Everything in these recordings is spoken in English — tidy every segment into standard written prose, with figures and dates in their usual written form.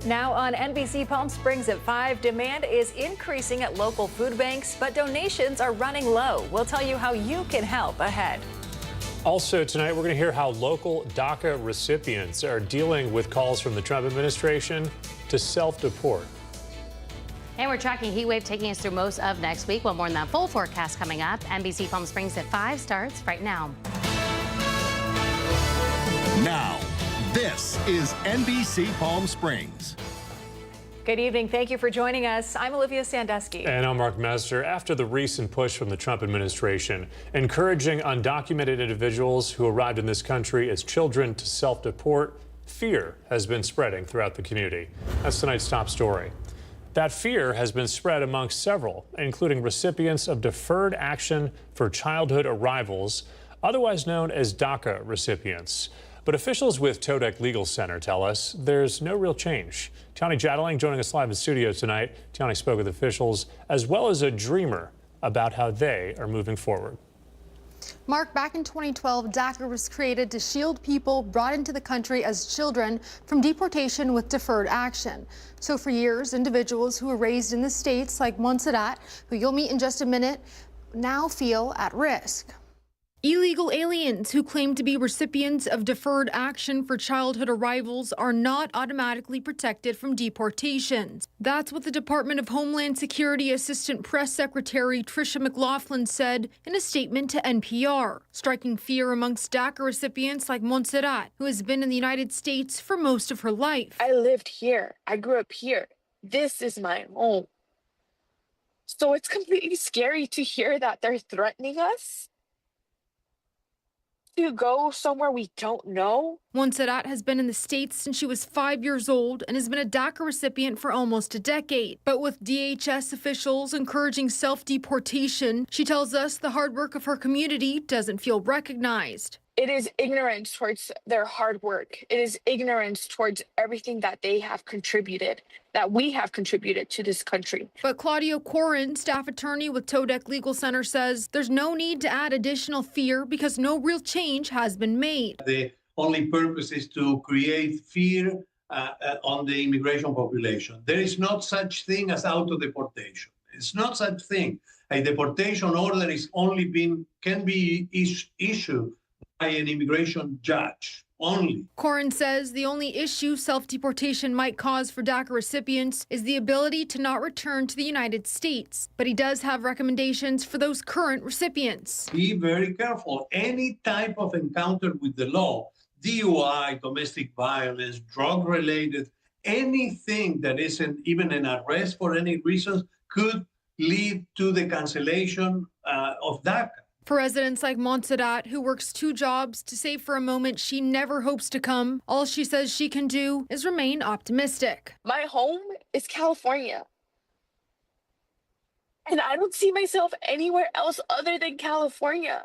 Now on NBC Palm Springs at 5, demand is increasing at local food banks, but donations are running low. We'll tell you how you can help ahead. Also tonight, we're going to hear how local DACA recipients are dealing with calls from the Trump administration to self-deport. And we're tracking heat wave taking us through most of next week. Well, more on that full forecast coming up. NBC Palm Springs at 5 starts right now. Now, this is NBC Palm Springs. Good evening. Thank you for joining us. I'm Olivia Sandusky. And I'm Mark Messer. After the recent push from the Trump administration encouraging undocumented individuals who arrived in this country as children to self-deport, fear has been spreading throughout the community. That's tonight's top story. That fear has been spread amongst several, including recipients of Deferred Action for Childhood Arrivals, otherwise known as DACA recipients. But officials with Todek Legal Center tell us there's no real change. Tiani Jadaling joining us live in studio tonight. Tiani spoke with officials as well as a dreamer about how they are moving forward. Mark, back in 2012, DACA was created to shield people brought into the country as children from deportation with deferred action. So for years, individuals who were raised in the States, like Montserrat, who you'll meet in just a minute, now feel at risk. Illegal aliens who claim to be recipients of deferred action for childhood arrivals are not automatically protected from deportations. That's what the Department of Homeland Security Assistant Press Secretary Tricia McLaughlin said in a statement to NPR, striking fear amongst DACA recipients like Montserrat, who has been in the United States for most of her life. I lived here. I grew up here. This is my home. So it's completely scary to hear that they're threatening us to go somewhere we don't know. Montserrat has been in the States since she was 5 years old and has been a DACA recipient for almost a decade. But with DHS officials encouraging self-deportation, she tells us the hard work of her community doesn't feel recognized. It is ignorance towards their hard work. It is ignorance towards everything that they have contributed, that we have contributed to this country. But Claudio Corin, staff attorney with Todek Legal Center, says there's no need to add additional fear because no real change has been made. The only purpose is to create fear on the immigration population. There is not such thing as auto-deportation. It's not such thing. A deportation order is can be issued by an immigration judge only. Corin says the only issue self-deportation might cause for DACA recipients is the ability to not return to the United States. But he does have recommendations for those current recipients. Be very careful. Any type of encounter with the law, DUI, domestic violence, drug-related, anything that isn't even an arrest for any reason could lead to the cancellation of DACA. For residents like Montserrat, who works 2 jobs to save for a moment she never hopes to come, all she says she can do is remain optimistic. My home is California. And I don't see myself anywhere else other than California.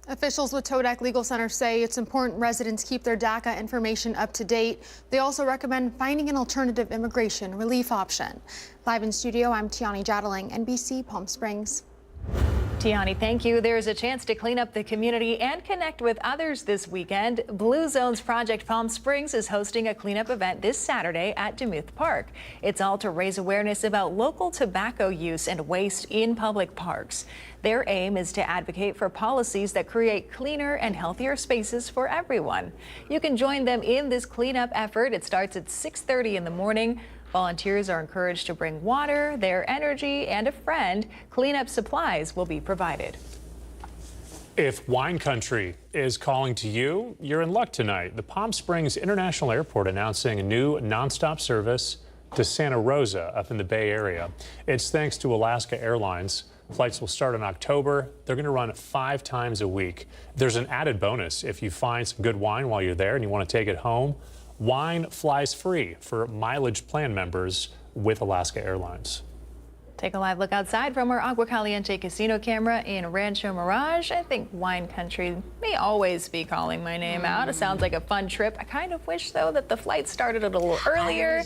Officials with Todek Legal Center say it's important residents keep their DACA information up to date. They also recommend finding an alternative immigration relief option. Live in studio, I'm Tiani Jadaling, NBC Palm Springs. Tiani, thank you. There's a chance to clean up the community and connect with others this weekend. Blue Zone's Project Palm Springs is hosting a cleanup event this Saturday at Demuth Park. It's all to raise awareness about local tobacco use and waste in public parks. Their aim is to advocate for policies that create cleaner and healthier spaces for everyone. You can join them in this cleanup effort. It starts at 6:30 in the morning. Volunteers are encouraged to bring water, their energy, and a friend. Cleanup supplies will be provided. If wine country is calling to you, you're in luck tonight. The Palm Springs International Airport announcing a new nonstop service to Santa Rosa up in the Bay Area. It's thanks to Alaska Airlines. Flights will start in October. They're going to run 5 times a week. There's an added bonus if you find some good wine while you're there and you want to take it home. Wine flies free for mileage plan members with Alaska Airlines. Take a live look outside from our Agua Caliente casino camera in Rancho Mirage. I think wine country may always be calling my name out. It sounds like a fun trip. I kind of wish, though, that the flight started a little earlier.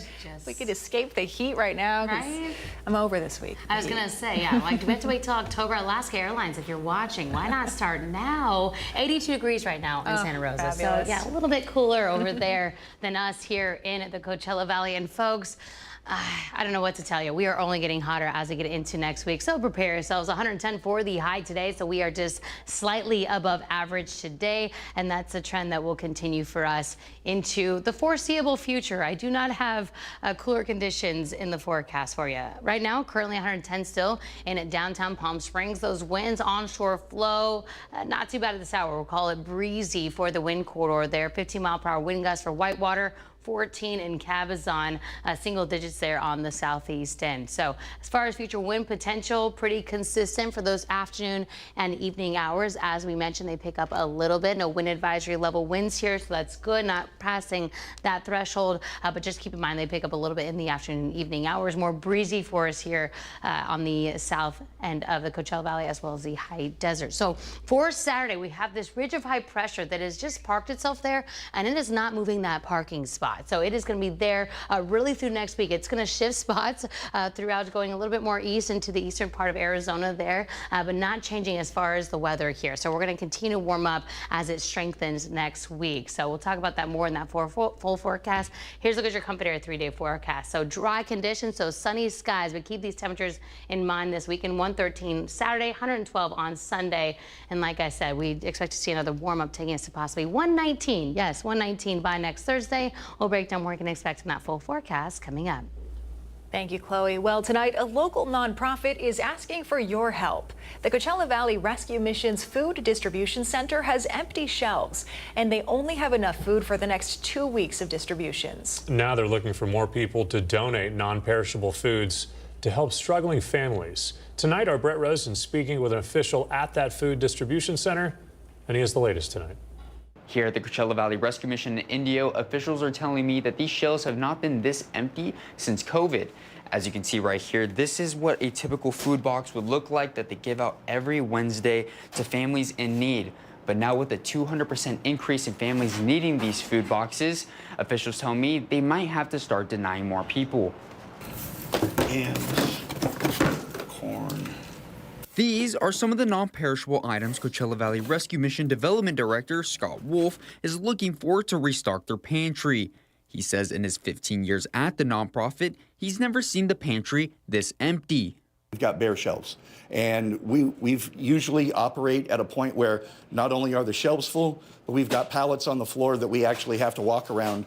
We could escape the heat right now. Right? I'm over this week. I was going to say, yeah, like, do we have to wait till October? Alaska Airlines, if you're watching, why not start now? 82 degrees right now in Santa Rosa. Fabulous. So, yeah, a little bit cooler over there than us here in the Coachella Valley. And, folks, I don't know what to tell you. We are only getting hotter as we get into next week. So prepare yourselves. 110 for the high today. So we are just slightly above average today. And that's a trend that will continue for us into the foreseeable future. I do not have cooler conditions in the forecast for you. Right now, currently 110 still in downtown Palm Springs. Those winds onshore flow, not too bad at this hour. We'll call it breezy for the wind corridor there. 15-mile-per-hour wind gusts for Whitewater. 14 in Cabazon, single digits there on the southeast end. So as far as future wind potential, pretty consistent for those afternoon and evening hours. As we mentioned, they pick up a little bit. No wind advisory level winds here, so that's good. Not passing that threshold, but just keep in mind they pick up a little bit in the afternoon and evening hours. More breezy for us here on the south end of the Coachella Valley as well as the high desert. So for Saturday, we have this ridge of high pressure that has just parked itself there, and it is not moving that parking spot. So it is going to be there really through next week. It's going to shift spots throughout, going a little bit more east into the eastern part of Arizona there, but not changing as far as the weather here. So we're going to continue to warm up as it strengthens next week. So we'll talk about that more in that full forecast. Here's a look at your Comfort Air 3-day forecast. So dry conditions, so sunny skies, but keep these temperatures in mind this weekend. 113 Saturday, 112 on Sunday. And like I said, we expect to see another warm up taking us to possibly 119. Yes, 119 by next Thursday. We'll break down what we can expect in that full forecast coming up. Thank you, Chloe. Well, tonight, a local nonprofit is asking for your help. The Coachella Valley Rescue Mission's Food Distribution Center has empty shelves, and they only have enough food for the next 2 weeks of distributions. Now they're looking for more people to donate non-perishable foods to help struggling families. Tonight, our Brett Rosen speaking with an official at that food distribution center, and he has the latest tonight. Here at the Coachella Valley Rescue Mission in Indio, officials are telling me that these shelves have not been this empty since COVID. As you can see right here, this is what a typical food box would look like that they give out every Wednesday to families in need. But now with a 200% increase in families needing these food boxes, officials tell me they might have to start denying more people. Yams, corn. These are some of the non-perishable items Coachella Valley Rescue Mission Development Director Scott Wolf is looking for to restock their pantry. He says in his 15 years at the nonprofit, he's never seen the pantry this empty. We've got bare shelves, and we've usually operate at a point where not only are the shelves full, but we've got pallets on the floor that we actually have to walk around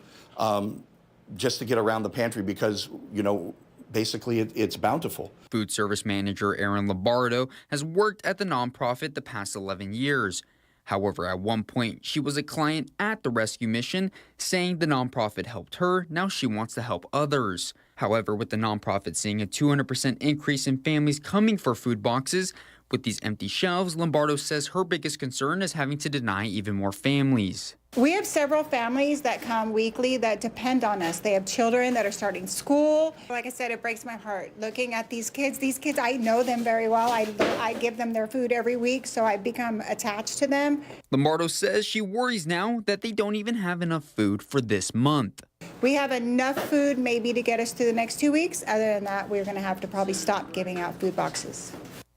just to get around the pantry because, you know, basically, it's bountiful. Food service manager Erin Lombardo has worked at the nonprofit the past 11 years. However, at one point, she was a client at the rescue mission, saying the nonprofit helped her. Now she wants to help others. However, with the nonprofit seeing a 200% increase in families coming for food boxes, with these empty shelves, Lombardo says her biggest concern is having to deny even more families. We have several families that come weekly that depend on us. They have children that are starting school. Like I said, it breaks my heart looking at these kids. These kids, I know them very well. I give them their food every week, so I become attached to them. Lombardo says she worries now that they don't even have enough food for this month. We have enough food maybe to get us through the next 2 weeks. Other than that, we're going to have to probably stop giving out food boxes.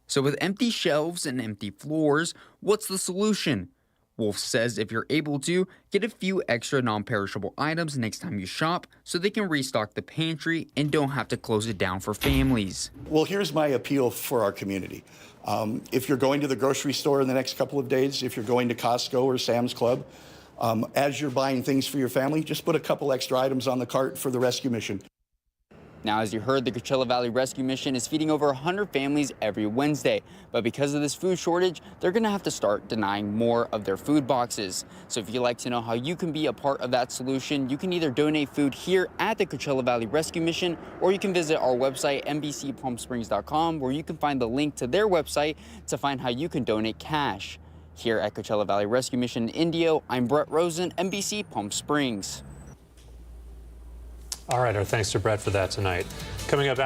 So with empty shelves and empty floors, what's the solution? Wolf says if you're able to, get a few extra non-perishable items next time you shop so they can restock the pantry and don't have to close it down for families. Well, here's my appeal for our community. If you're going to the grocery store in the next couple of days, if you're going to Costco or Sam's Club, as you're buying things for your family, just put a couple extra items on the cart for the rescue mission. Now, as you heard, the Coachella Valley Rescue Mission is feeding over 100 families every Wednesday. But because of this food shortage, they're going to have to start denying more of their food boxes. So if you'd like to know how you can be a part of that solution, you can either donate food here at the Coachella Valley Rescue Mission, or you can visit our website, NBCPalmSprings.com, where you can find the link to their website to find how you can donate cash. Here at Coachella Valley Rescue Mission in Indio, I'm Brett Rosen, NBC Palm Springs. All right, our thanks to Brett for that tonight. Coming up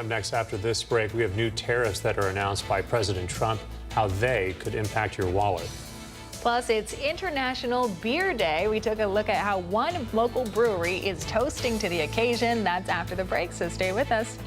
next after this break, we have new tariffs that are announced by President Trump, how they could impact your wallet. Plus, it's International Beer Day. We took a look at how one local brewery is toasting to the occasion. That's after the break, so stay with us.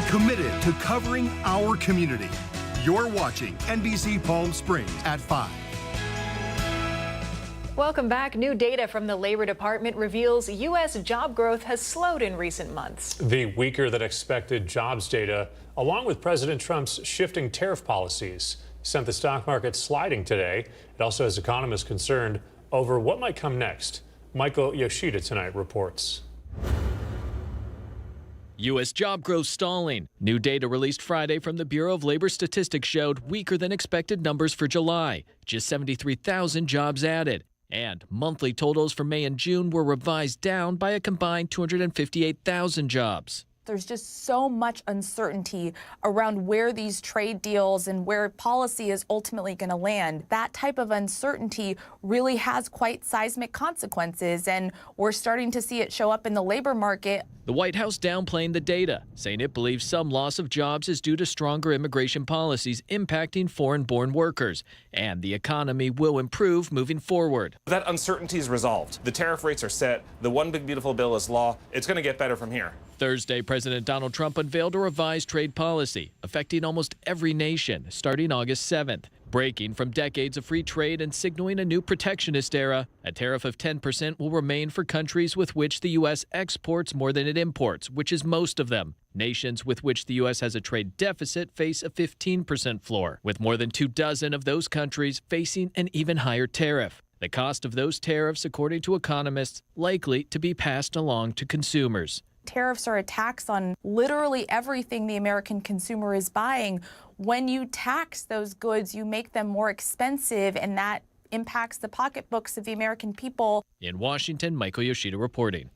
Committed to covering our community. You're watching NBC Palm Springs at 5. Welcome back. New data from the Labor Department reveals U.S. job growth has slowed in recent months. The weaker than expected jobs data, along with President Trump's shifting tariff policies, sent the stock market sliding today. It also has economists concerned over what might come next. Michael Yoshida tonight reports. U.S. job growth stalling. New data released Friday from the Bureau of Labor Statistics showed weaker than expected numbers for July, just 73,000 jobs added. And monthly totals for May and June were revised down by a combined 258,000 jobs. There's just so much uncertainty around where these trade deals and where policy is ultimately going to land. That type of uncertainty really has quite seismic consequences, and we're starting to see it show up in the labor market. The White House downplaying the data, saying it believes some loss of jobs is due to stronger immigration policies impacting foreign-born workers, and the economy will improve moving forward. That uncertainty is resolved. The tariff rates are set. The one big beautiful bill is law. It's going to get better from here. Thursday, President Donald Trump unveiled a revised trade policy affecting almost every nation starting August 7th. Breaking from decades of free trade and signaling a new protectionist era, a tariff of 10% will remain for countries with which the U.S. exports more than it imports, which is most of them. Nations with which the U.S. has a trade deficit face a 15% floor, with more than 24 of those countries facing an even higher tariff. The cost of those tariffs, according to economists, likely to be passed along to consumers. Tariffs are a tax on literally everything the American consumer is buying. When you tax those goods, you make them more expensive, and that impacts the pocketbooks of the American people. In Washington, Michael Yoshida reporting.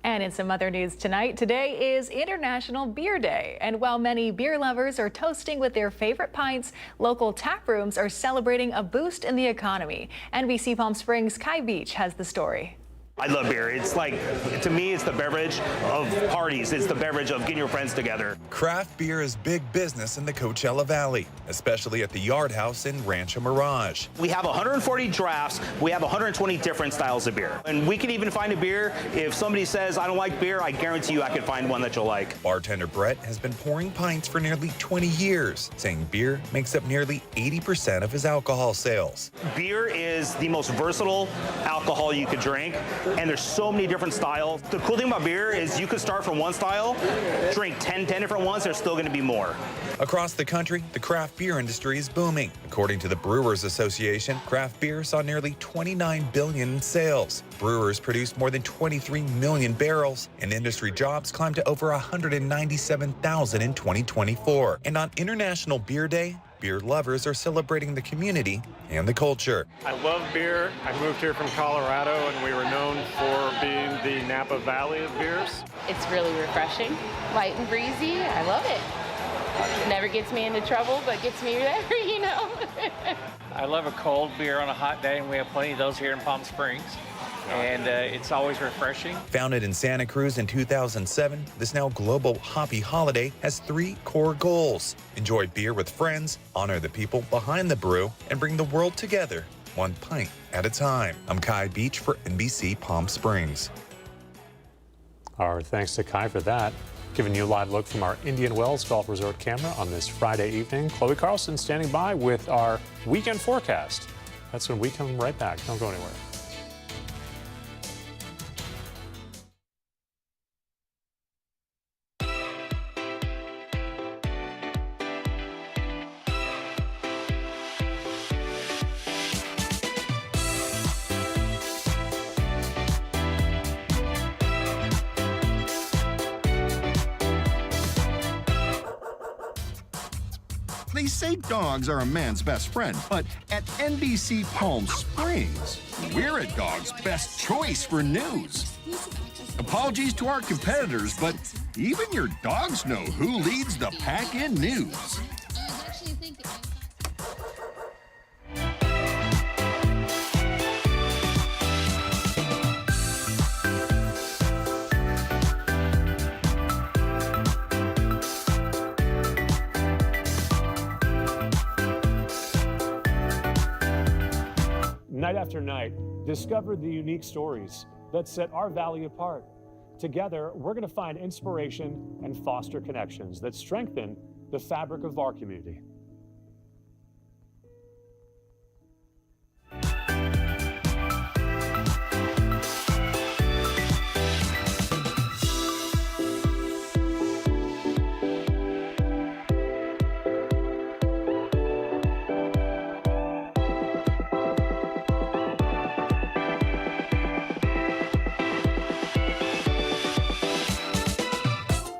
And in some other news tonight, today is International Beer Day. And while many beer lovers are toasting with their favorite pints, local tap rooms are celebrating a boost in the economy. NBC Palm Springs' Kai Beach has the story. I love beer. It's like, to me, it's the beverage of parties. It's the beverage of getting your friends together. Craft beer is big business in the Coachella Valley, especially at the Yard House in Rancho Mirage. We have 140 drafts. We have 120 different styles of beer. And we can even find a beer. If somebody says, I don't like beer, I guarantee you I can find one that you'll like. Bartender Brett has been pouring pints for nearly 20 years, saying beer makes up nearly 80% of his alcohol sales. Beer is the most versatile alcohol you could drink, and there's so many different styles. The cool thing about beer is you could start from one style, drink 10 different ones, there's still going to be more. Across the country, the craft beer industry is booming. According to the Brewers Association, craft beer saw nearly $29 billion in sales. Brewers produced more than 23 million barrels, and industry jobs climbed to over 197,000 in 2024. And on International Beer Day, beer lovers are celebrating the community and the culture. I love beer. I moved here from Colorado, and we were known for being the Napa Valley of beers. It's really refreshing, light and breezy. I love it. Never gets me into trouble, but gets me there, you know. I love a cold beer on a hot day, and we have plenty of those here in Palm Springs. And it's always refreshing. Founded in Santa Cruz in 2007, this now global hoppy holiday has 3 core goals: enjoy beer with friends, honor the people behind the brew, and bring the world together, one pint at a time. I'm Kai Beach for NBC Palm Springs. Our thanks to Kai for that. Giving you a live look from our Indian Wells Golf Resort camera on this Friday evening. Chloe Carlson standing by with our weekend forecast. That's when we come right back. Don't go anywhere. They say dogs are a man's best friend, but at NBC Palm Springs, we're a dog's best choice for news. Apologies to our competitors, but even your dogs know who leads the pack in news. Night after night, discover the unique stories that set our valley apart. Together, we're going to find inspiration and foster connections that strengthen the fabric of our community.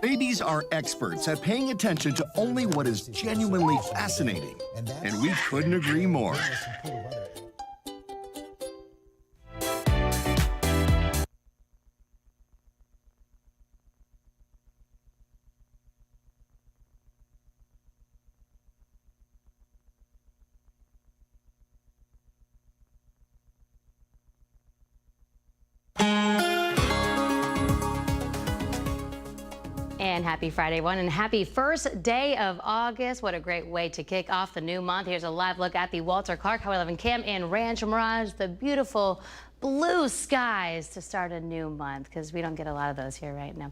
Babies are experts at paying attention to only what is genuinely fascinating, and we couldn't agree more. And happy Friday, everyone, and happy first day of August. What a great way to kick off the new month. Here's a live look at the Walter Clark Highway 11 Cam in Rancho Mirage. The beautiful blue skies to start a new month, because we don't get a lot of those here right now.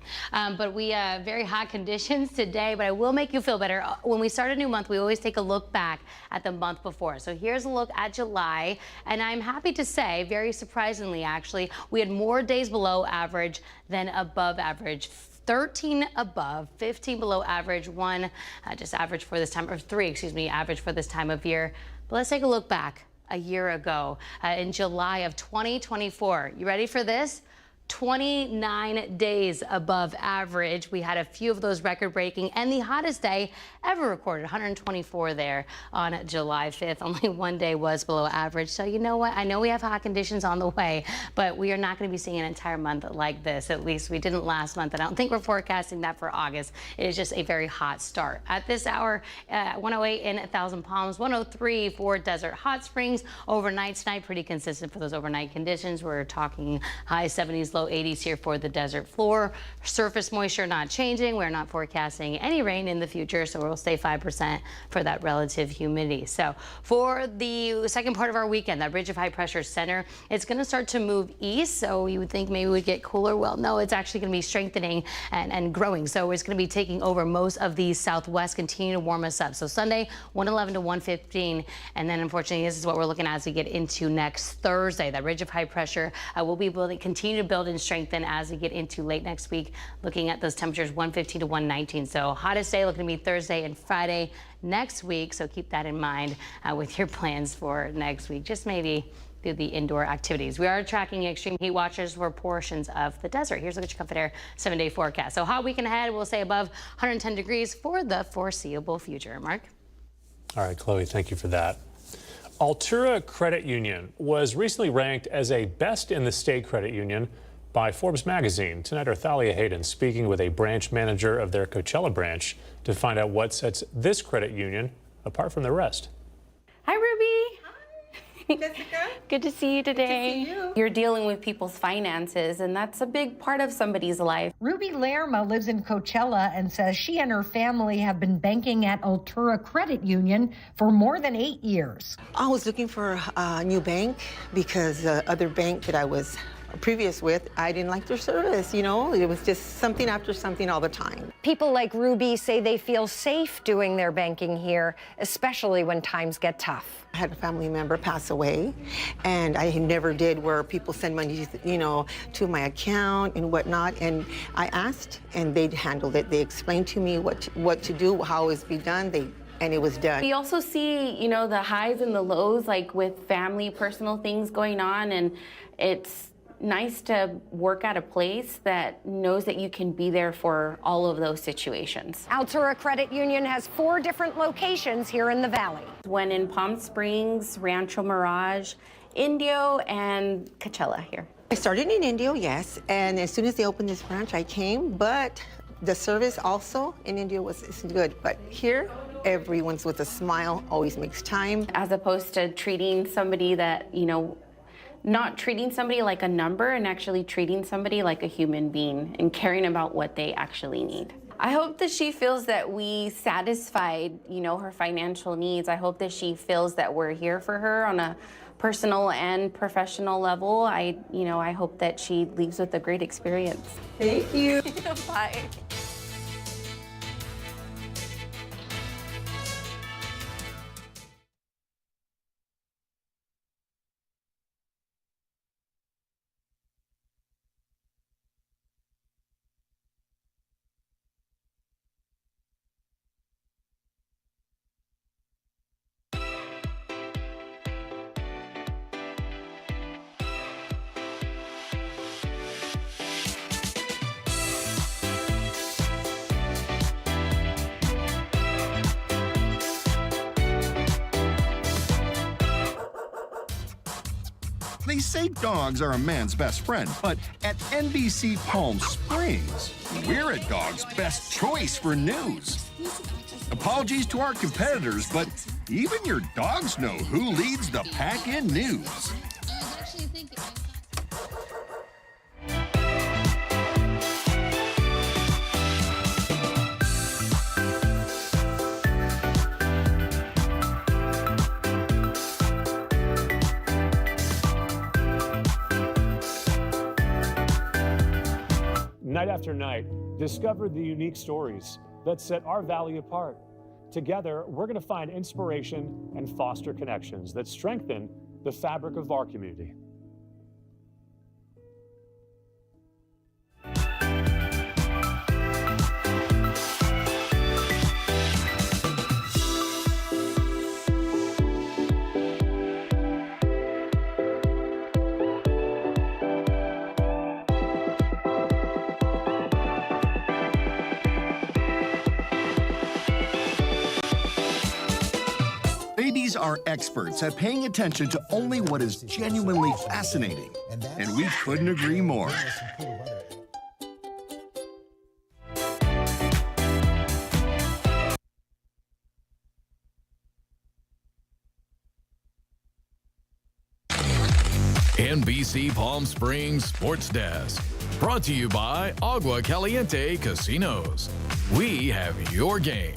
But we have very hot conditions today, but I will make you feel better. When we start a new month, we always take a look back at the month before. So here's a look at July, and I'm happy to say, very surprisingly actually, we had more days below average than above average. 13 above, 15 below average, one just average for this time, or 3, excuse me, average for this time of year. But let's take a look back a year ago in July of 2024. You ready for this? 29 days above average. We had a few of those record-breaking, and the hottest day ever recorded, 124 there on July 5th. Only one day was below average. So you know what? I know we have hot conditions on the way, but we are not going to be seeing an entire month like this. At least we didn't last month, and I don't think we're forecasting that for August. It is just a very hot start. At this hour, 108 in Thousand Palms, 103 for Desert Hot Springs. Overnight tonight, pretty consistent for those overnight conditions. We're talking high 70s, low 80s here for the desert floor. Surface moisture not changing. We're not forecasting any rain in the future, so we'll stay 5% for that relative humidity. So for the second part of our weekend, that ridge of high pressure center, it's going to start to move east. So you would think maybe we'd get cooler. Well, no, it's actually going to be strengthening and growing. So it's going to be taking over most of the southwest, continue to warm us up. So Sunday, 111 to 115. And then unfortunately, this is what we're looking at as we get into next Thursday. That ridge of high pressure will be building, continue to build and strengthen as we get into late next week, looking at those temperatures 115 to 119. So hottest day looking to be Thursday and Friday next week. So keep that in mind with your plans for next week. Just maybe do the indoor activities. We are tracking extreme heat watches for portions of the desert. Here's a look at your Comfort Air 7-day forecast. So hot weekend ahead, we'll say above 110 degrees for the foreseeable future. Mark? All right, Chloe, thank you for that. Altura Credit Union was recently ranked as a best in the state credit union by Forbes magazine. Tonight, our Thalia Hayden speaking with a branch manager of their Coachella branch to find out what sets this credit union apart from the rest. Hi, Ruby. Hi, Jessica. Good to see you today. Good to see you. You're dealing with people's finances, and that's a big part of somebody's life. Ruby Lerma lives in Coachella and says she and her family have been banking at Altura Credit Union for more than 8 years. I was looking for a new bank because the other bank that I was previous with, I didn't like their service, you know? It was just something after something all the time. People like Ruby say they feel safe doing their banking here, especially when times get tough. I had a family member pass away, and I never did where people send money, you know, to my account and whatnot. And I asked, and they handled it. They explained to me what to do, how it's be done. And it was done. We also see, you know, the highs and the lows, like with family, personal things going on, and it's nice to work at a place that knows that you can be there for all of those situations. Altura Credit Union has 4 different locations here in the Valley. One in Palm Springs, Rancho Mirage, Indio, and Coachella here. I started in Indio, yes, and as soon as they opened this branch, I came, but the service also in Indio was good, but here, everyone's with a smile, always makes time. As opposed to treating somebody that, you know, not treating somebody like a number and actually treating somebody like a human being and caring about what they actually need. I hope that she feels that we satisfied, you know, her financial needs. I hope that she feels that we're here for her on a personal and professional level. I hope that she leaves with a great experience. Thank you. Bye. They say dogs are a man's best friend, but at NBC Palm Springs, we're a dog's best choice for news. Apologies to our competitors, but even your dogs know who leads the pack in news. Night after night, discover the unique stories that set our valley apart. Together, we're going to find inspiration and foster connections that strengthen the fabric of our community. Babies are experts at paying attention to only what is genuinely fascinating, and we couldn't agree more. NBC Palm Springs Sports Desk. Brought to you by Agua Caliente Casinos. We have your game.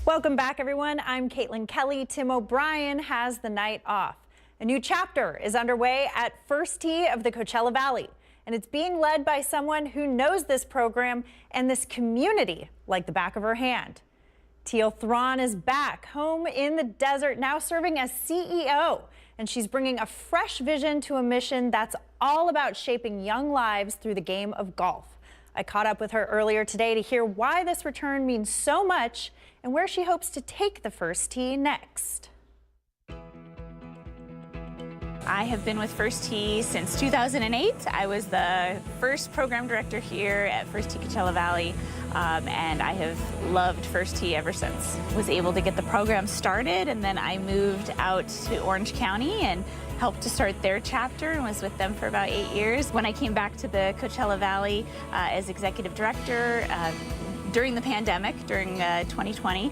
Welcome back, everyone. I'm Caitlin Kelly. Tim O'Brien has the night off. A new chapter is underway at First Tee of the Coachella Valley, and it's being led by someone who knows this program and this community like the back of her hand. Teal Thrawn is back home in the desert, now serving as CEO, and she's bringing a fresh vision to a mission that's all about shaping young lives through the game of golf. I caught up with her earlier today to hear why this return means so much and where she hopes to take the First Tee next. I have been with First Tee since 2008. I was the first program director here at First Tee Coachella Valley, and I have loved First Tee ever since. Was able to get the program started, and then I moved out to Orange County and helped to start their chapter and was with them for about 8 years. When I came back to the Coachella Valley as executive director, during the pandemic, during 2020,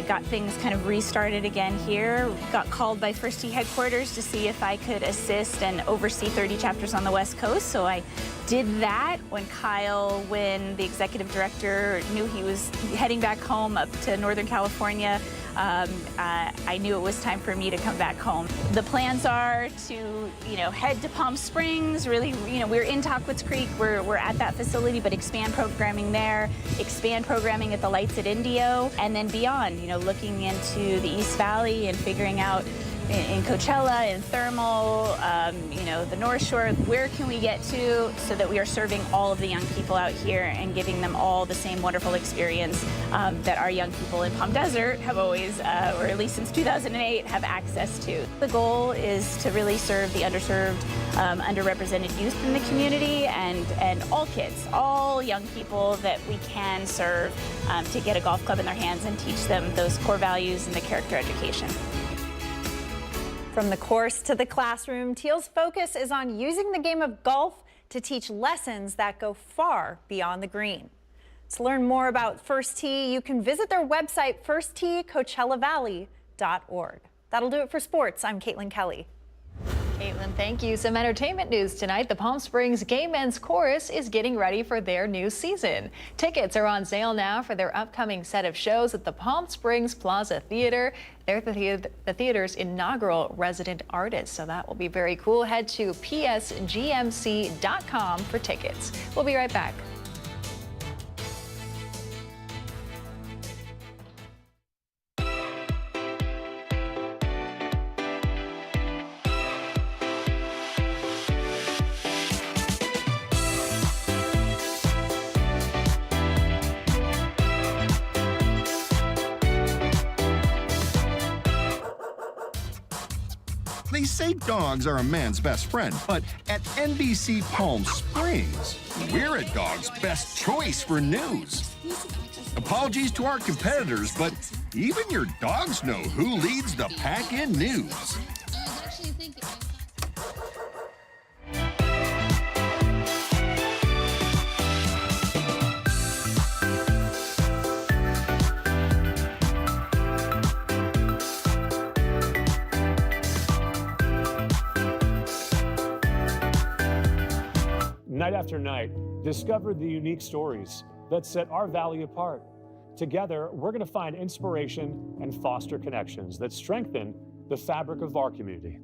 got things kind of restarted again here. Got called by First Tee headquarters to see if I could assist and oversee 30 chapters on the West Coast. So I did that. When Kyle Wynn, the executive director, knew he was heading back home up to Northern California, I knew it was time for me to come back home. The plans are to, head to Palm Springs. Really, we're in Tahquitz Creek. We're at that facility, but expand programming there, expand programming at the Lights at Indio, and then beyond. Looking into the East Valley and figuring out in Coachella, in Thermal, the North Shore, where can we get to so that we are serving all of the young people out here and giving them all the same wonderful experience that our young people in Palm Desert have always, or at least since 2008, have access to. The goal is to really serve the underserved, underrepresented youth in the community and all kids, all young people that we can serve to get a golf club in their hands and teach them those core values and the character education. From the course to the classroom, Teal's focus is on using the game of golf to teach lessons that go far beyond the green. To learn more about First Tee, you can visit their website, firstteecoachellavalley.org. That'll do it for sports. I'm Caitlin Kelly. Caitlin, thank you. Some entertainment news tonight. The Palm Springs Gay Men's Chorus is getting ready for their new season. Tickets are on sale now for their upcoming set of shows at the Palm Springs Plaza Theater. They're the theater's inaugural resident artist, so that will be very cool. Head to psgmc.com for tickets. We'll be right back. They say dogs are a man's best friend, but at NBC Palm Springs, we're a dog's best choice for news. Apologies to our competitors, but even your dogs know who leads the pack in news. Night after night, discover the unique stories that set our valley apart. Together, we're going to find inspiration and foster connections that strengthen the fabric of our community.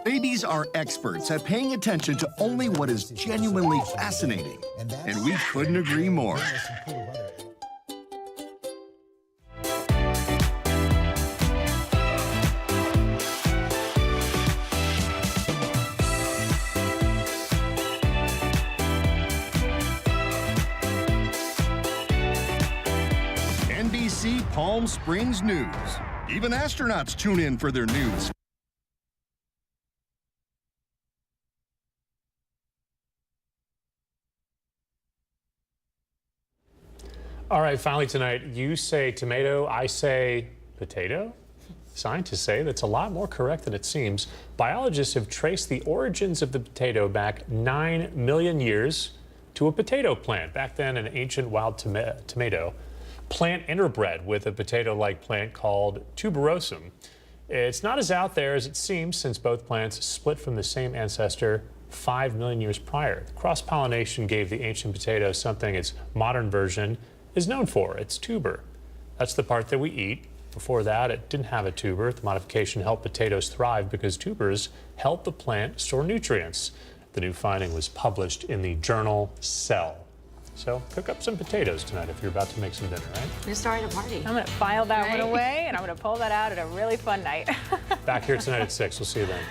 Babies are experts at paying attention to only what is genuinely fascinating, and we couldn't agree more. NBC Palm Springs News. Even astronauts tune in for their news. All right, finally tonight, you say tomato, I say potato. Scientists say that's a lot more correct than it seems. Biologists have traced the origins of the potato back 9 million years to a potato plant. Back then, an ancient wild tomato plant interbred with a potato-like plant called tuberosum. It's not as out there as it seems, since both plants split from the same ancestor 5 million years prior. Cross-pollination gave the ancient potato something its modern version is known for, its tuber. That's the part that we eat. Before that, it didn't have a tuber. The modification helped potatoes thrive because tubers help the plant store nutrients. The new finding was published in the journal Cell. So cook up some potatoes tonight if you're about to make some dinner, right? We're starting a party. I'm going to file that one away, and I'm going to pull that out at a really fun night. Back here tonight at 6. We'll see you then.